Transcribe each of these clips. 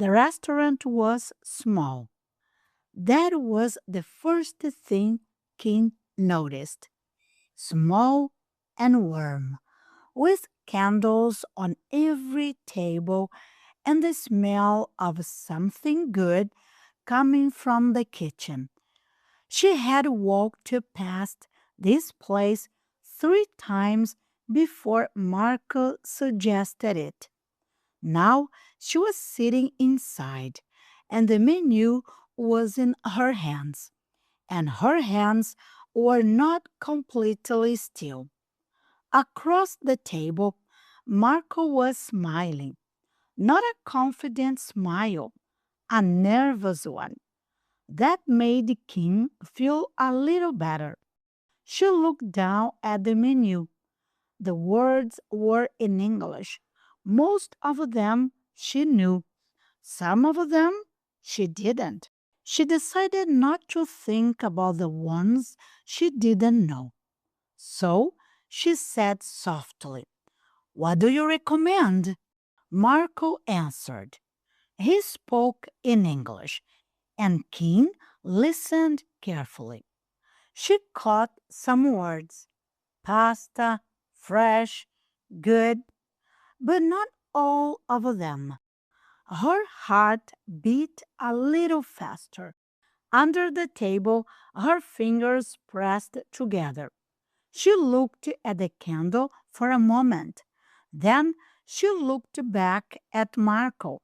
The restaurant was small. That was the first thing King noticed. Small and warm, with candles on every table and the smell of something good coming from the kitchen. She had walked past this place 3 times before Marco suggested it. Now she was sitting inside, and the menu was in her hands, and her hands were not completely still. Across the table, Marco was smiling, not a confident smile, a nervous one. That made Kim feel a little better. She looked down at the menu. The words were in English. Most of them she knew, some of them she didn't. She decided not to think about the ones she didn't know. So she said softly, "What do you recommend?" Marco answered. He spoke in English, and King listened carefully. She caught some words: pasta, fresh, good, but not all of them. Her heart beat a little faster. Under the table, her fingers pressed together. She looked at the candle for a moment. Then she looked back at Marco.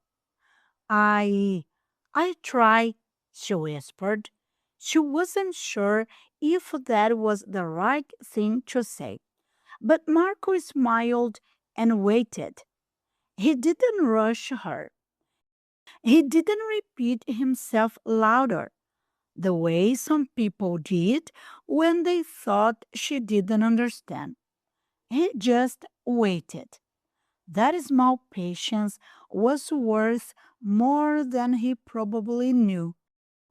I I try, she whispered. She wasn't sure if that was the right thing to say, but Marco smiled and waited. He didn't rush her. He didn't repeat himself louder, the way some people did when they thought she didn't understand. He just waited. That small patience was worth more than he probably knew.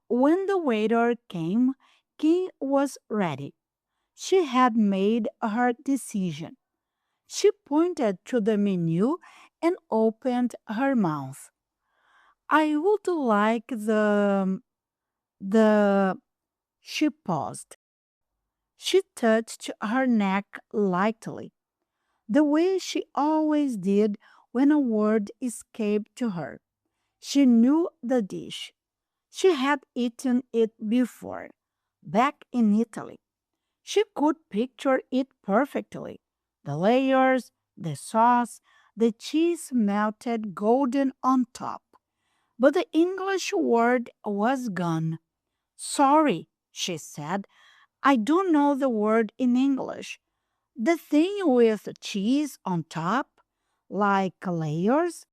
When the waiter came, Kim was ready. She had made her decision. She pointed to the menu and opened her mouth. I would like the. She paused. She touched her neck lightly, the way she always did when a word escaped to her. She knew the dish. She had eaten it before, back in Italy. She could picture it perfectly. The layers, the sauce, the cheese melted golden on top. But the English word was gone. Sorry, she said. I don't know the word in English. The thing with cheese on top, like layers.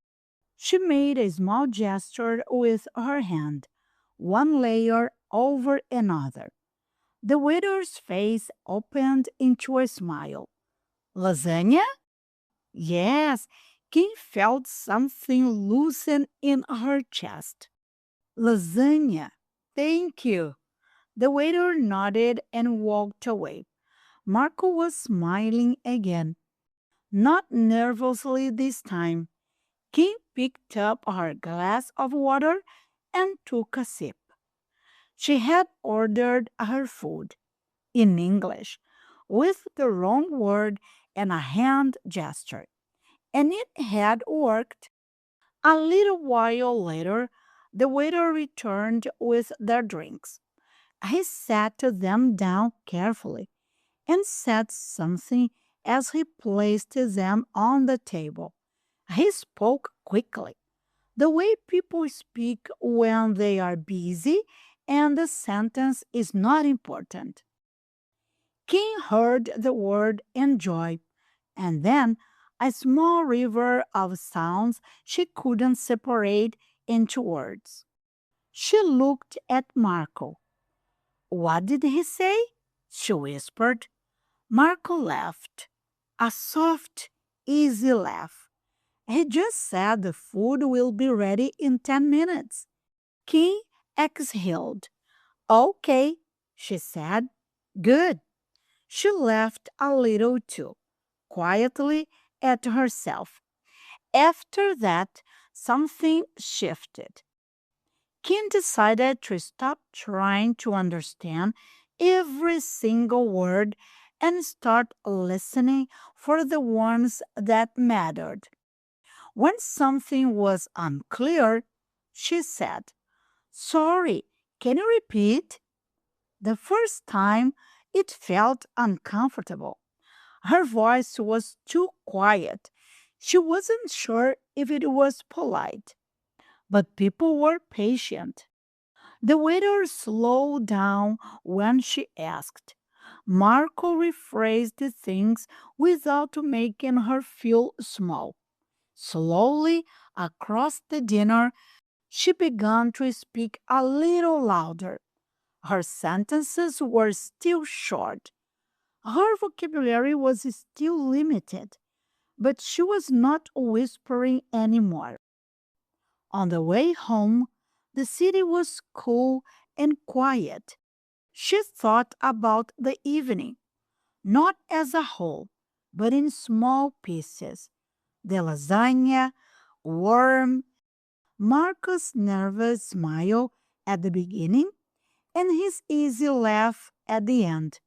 She made a small gesture with her hand, one layer over another. The waiter's face opened into a smile. Lasagna? Yes, Kim felt something loosen in her chest. Lasagna. Thank you. The waiter nodded and walked away. Marco was smiling again, not nervously this time. Kim picked up her glass of water and took a sip. She had ordered her food in English with the wrong word and a hand gesture, and it had worked. A little while later, the waiter returned with their drinks. He sat them down carefully and said something as he placed them on the table. He spoke quickly, the way people speak when they are busy and the sentence is not important. King heard the word enjoy, and then a small river of sounds she couldn't separate into words. She looked at Marco. What did he say? She whispered. Marco laughed, a soft, easy laugh. He just said the food will be ready in 10 minutes. King exhaled. Okay, she said. Good. She laughed a little too, quietly at herself. After that, something shifted. Kim decided to stop trying to understand every single word and start listening for the ones that mattered. When something was unclear, she said, "Sorry, can you repeat?" The first time, it felt uncomfortable. Her voice was too quiet. She wasn't sure if it was polite, but people were patient. The waiter slowed down when she asked. Marco rephrased the things without making her feel small. Slowly, across the dinner, she began to speak a little louder. Her sentences were still short. Her vocabulary was still limited, but she was not whispering anymore. On the way home, the city was cool and quiet. She thought about the evening, not as a whole, but in small pieces. The lasagna, warm, Marco's nervous smile at the beginning, and his easy laugh at the end.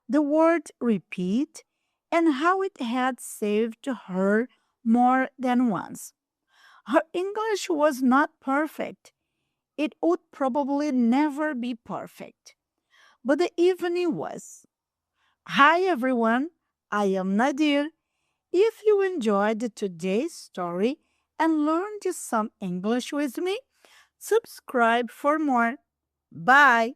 The word repeat and how it had saved her more than once. Her English was not perfect. It would probably never be perfect. But the evening was. Hi everyone, I am Nadir. If you enjoyed today's story and learned some English with me, subscribe for more. Bye.